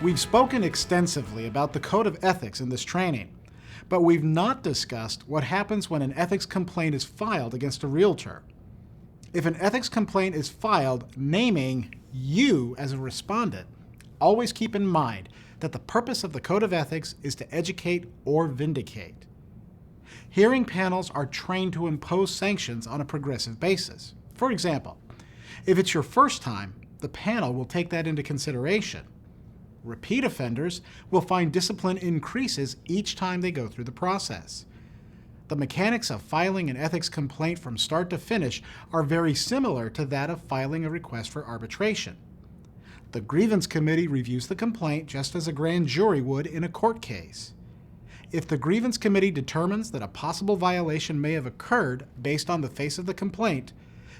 We've spoken extensively about the code of ethics in this training, but we've not discussed what happens when an ethics complaint is filed against a realtor. If an ethics complaint is filed naming you as a respondent, always keep in mind that the purpose of the code of ethics is to educate or vindicate. Hearing panels are trained to impose sanctions on a progressive basis. For example, if it's your first time, the panel will take that into consideration. Repeat offenders will find discipline increases each time they go through the process. The mechanics of filing an ethics complaint from start to finish are very similar to that of filing a request for arbitration. The grievance committee reviews the complaint just as a grand jury would in a court case. If the grievance committee determines that a possible violation may have occurred based on the face of the complaint,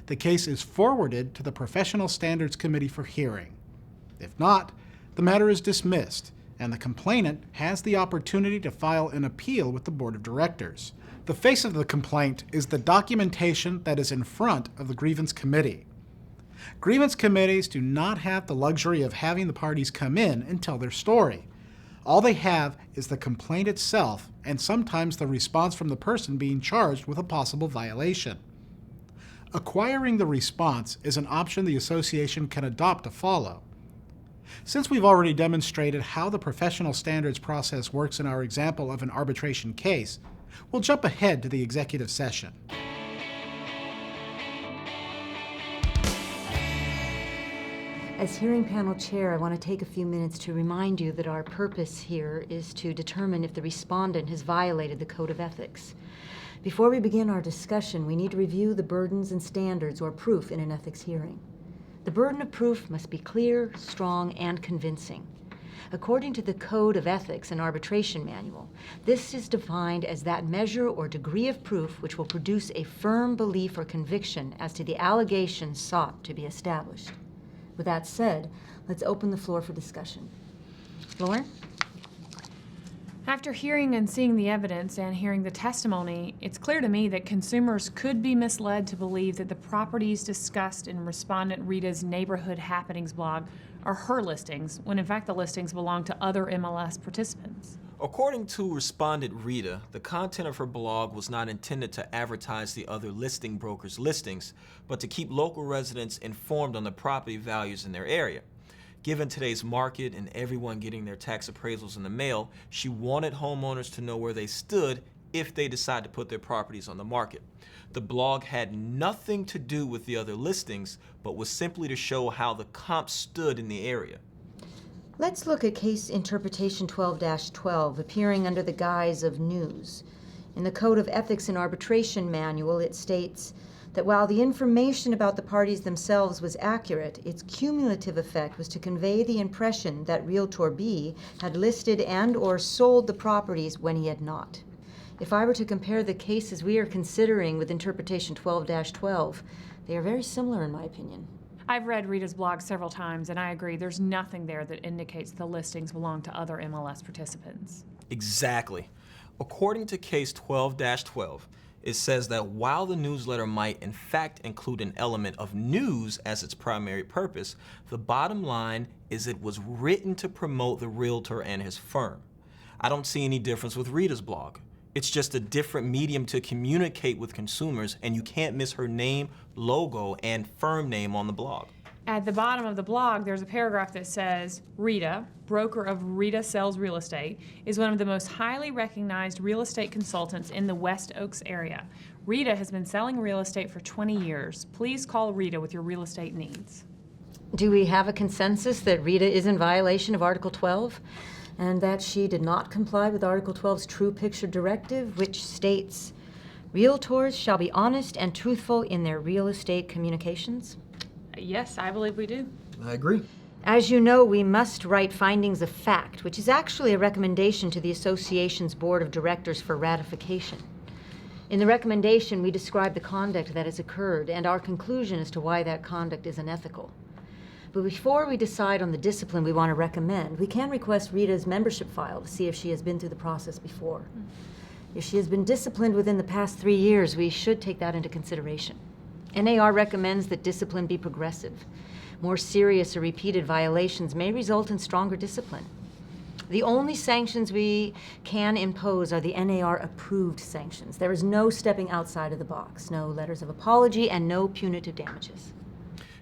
the case is forwarded to the Professional Standards Committee for hearing. If not, the matter is dismissed, and the complainant has the opportunity to file an appeal with the Board of Directors. The face of the complaint is the documentation that is in front of the grievance committee. Grievance committees do not have the luxury of having the parties come in and tell their story. All they have is the complaint itself and sometimes the response from the person being charged with a possible violation. Acquiring the response is an option the association can adopt to follow. Since we've already demonstrated how the professional standards process works in our example of an arbitration case, we'll jump ahead to the executive session. As hearing panel chair, I want to take a few minutes to remind you that our purpose here is to determine if the respondent has violated the code of ethics. Before we begin our discussion, we need to review the burdens and standards or proof in an ethics hearing. The burden of proof must be clear, strong, and convincing. According to the Code of Ethics and Arbitration Manual, this is defined as that measure or degree of proof which will produce a firm belief or conviction as to the allegations sought to be established. With that said, let's open the floor for discussion. Lauren? After hearing and seeing the evidence and hearing the testimony, it's clear to me that consumers could be misled to believe that the properties discussed in respondent Rita's Neighborhood Happenings blog are her listings, when in fact the listings belong to other MLS participants. According to respondent Rita, the content of her blog was not intended to advertise the other listing brokers' listings, but to keep local residents informed on the property values in their area. Given today's market and everyone getting their tax appraisals in the mail, she wanted homeowners to know where they stood if they decide to put their properties on the market. The blog had nothing to do with the other listings, but was simply to show how the comps stood in the area. Let's look at case interpretation 12-12, appearing under the guise of news. In the Code of Ethics and Arbitration Manual, it states that while the information about the parties themselves was accurate, its cumulative effect was to convey the impression that Realtor B had listed and or sold the properties when he had not. If I were to compare the cases we are considering with interpretation 12-12, they are very similar in my opinion. I've read Rita's blog several times, and I agree there's nothing there that indicates the listings belong to other MLS participants. Exactly. According to case 12-12, it says that while the newsletter might in fact include an element of news as its primary purpose, the bottom line is it was written to promote the realtor and his firm. I don't see any difference with Rita's blog. It's just a different medium to communicate with consumers, and you can't miss her name, logo, and firm name on the blog. At the bottom of the blog, there's a paragraph that says, Rita, broker of Rita Sells Real Estate, is one of the most highly recognized real estate consultants in the West Oaks area. Rita has been selling real estate for 20 years. Please call Rita with your real estate needs. Do we have a consensus that Rita is in violation of Article 12? And that she did not comply with Article 12's True Picture Directive, which states, Realtors shall be honest and truthful in their real estate communications? Yes, I believe we do. I agree. As you know, we must write findings of fact, which is actually a recommendation to the association's board of directors for ratification. In the recommendation, we describe the conduct that has occurred and our conclusion as to why that conduct is unethical. But before we decide on the discipline we want to recommend, we can request Rita's membership file to see if she has been through the process before. If she has been disciplined within the past 3 years, we should take that into consideration. NAR recommends that discipline be progressive. More serious or repeated violations may result in stronger discipline. The only sanctions we can impose are the NAR-approved sanctions. There is no stepping outside of the box, no letters of apology, and no punitive damages.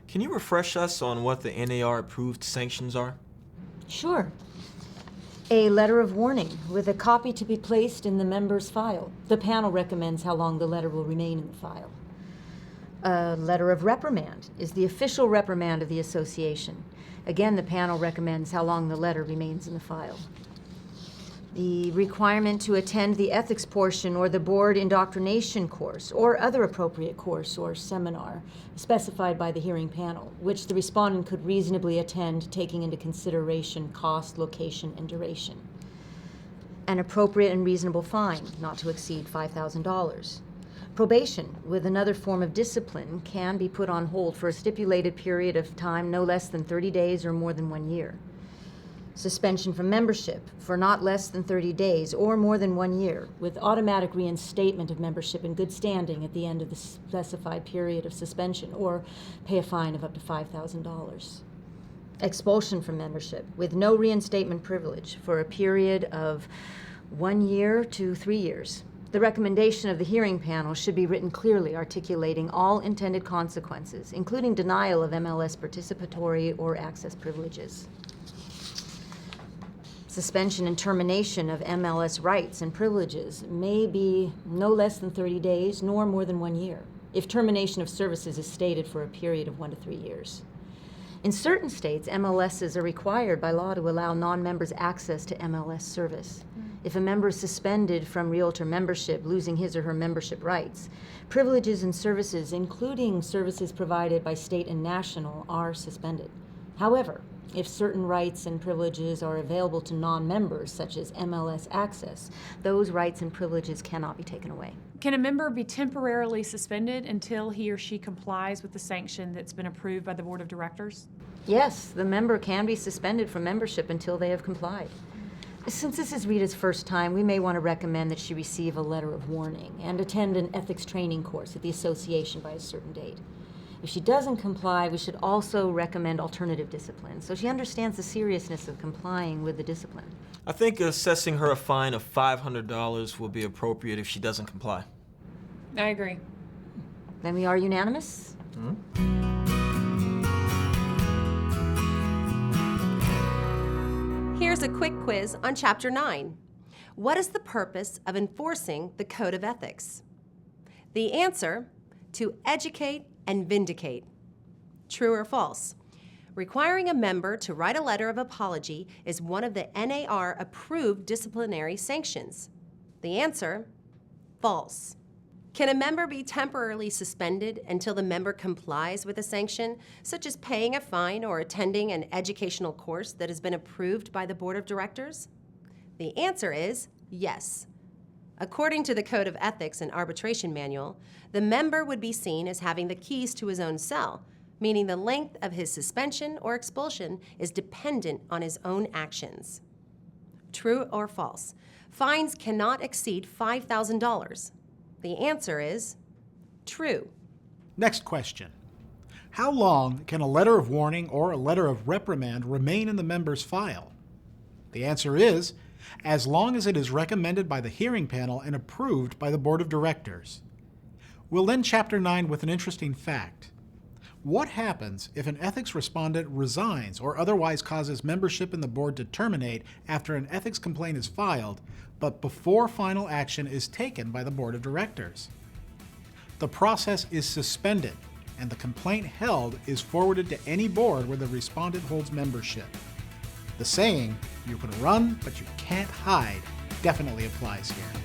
Can you refresh us on what the NAR-approved sanctions are? Sure. A letter of warning with a copy to be placed in the member's file. The panel recommends how long the letter will remain in the file. A letter of reprimand is the official reprimand of the association. Again, the panel recommends how long the letter remains in the file. The requirement to attend the ethics portion or the board indoctrination course or other appropriate course or seminar specified by the hearing panel, which the respondent could reasonably attend, taking into consideration cost, location, and duration. An appropriate and reasonable fine, not to exceed $5,000. Probation with another form of discipline can be put on hold for a stipulated period of time no less than 30 days or more than 1 year. Suspension from membership for not less than 30 days or more than 1 year, with automatic reinstatement of membership in good standing at the end of the specified period of suspension, or pay a fine of up to $5,000. Expulsion from membership with no reinstatement privilege for a period of 1 year to 3 years. The recommendation of the hearing panel should be written clearly, articulating all intended consequences, including denial of MLS participatory or access privileges. Suspension and termination of MLS rights and privileges may be no less than 30 days nor more than 1 year, if termination of services is stated for a period of 1 to 3 years. In certain states, MLSs are required by law to allow non-members access to MLS service. If a member is suspended from Realtor membership, losing his or her membership rights, privileges and services, including services provided by state and national, are suspended. However, if certain rights and privileges are available to non-members, such as MLS access, those rights and privileges cannot be taken away. Can a member be temporarily suspended until he or she complies with the sanction that's been approved by the Board of Directors? Yes, the member can be suspended from membership until they have complied. Since this is Rita's first time, we may want to recommend that she receive a letter of warning and attend an ethics training course at the association by a certain date. If she doesn't comply, we should also recommend alternative discipline, so she understands the seriousness of complying with the discipline. I think assessing her a fine of $500 will be appropriate if she doesn't comply. I agree. Then we are unanimous? Here's a quick quiz on Chapter 9. What is the purpose of enforcing the Code of Ethics? The answer, to educate and vindicate. True or false? Requiring a member to write a letter of apology is one of the NAR-approved disciplinary sanctions. The answer, false. Can a member be temporarily suspended until the member complies with a sanction, such as paying a fine or attending an educational course that has been approved by the Board of Directors? The answer is yes. According to the Code of Ethics and Arbitration Manual, the member would be seen as having the keys to his own cell, meaning the length of his suspension or expulsion is dependent on his own actions. True or false? Fines cannot exceed $5,000. The answer is true. Next question. How long can a letter of warning or a letter of reprimand remain in the member's file? The answer is, as long as it is recommended by the hearing panel and approved by the Board of Directors. We'll end Chapter 9 with an interesting fact. What happens if an ethics respondent resigns or otherwise causes membership in the board to terminate after an ethics complaint is filed, but before final action is taken by the Board of Directors? The process is suspended, and the complaint held is forwarded to any board where the respondent holds membership. The saying, "You can run, but you can't hide," definitely applies here.